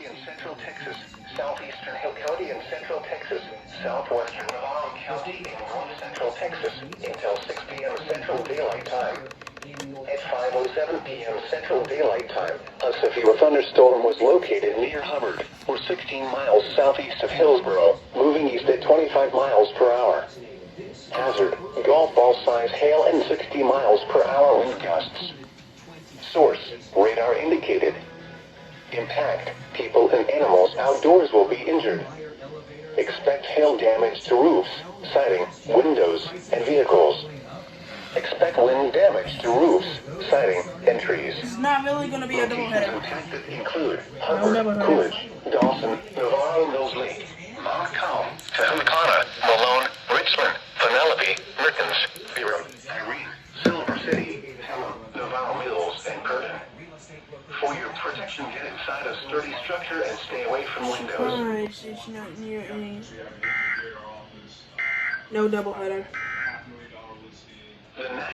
County in Central Texas, southeastern Hill County in Central Texas, southwestern Navarro County in North Central Texas until 6 p.m. Central Daylight Time. At 5:07 p.m. Central Daylight Time, a severe thunderstorm was located near Hubbard, or 16 miles southeast of Hillsboro, moving east at 25 miles per hour. Hazard, golf ball size hail and 60 miles per hour wind gusts. Source, radar indicated. Impact, people and animals outdoors will be injured. Expect hail damage to roofs, siding, windows, and vehicles. Expect wind damage to roofs, siding, and trees. It's not really going to be a doubleheader. Impacted include Hubbard, Coolidge, Dawson, Navarro, Mills Lake, Mount Calm, Tehumacana, Malone, Richland, Penelope, Mertens, Byram, Irene, Silver City, Helena, Navarro Mills, and Curtin. For your protection, get inside a sturdy structure and stay away from windows. Alright, it's not near any. No doubleheader.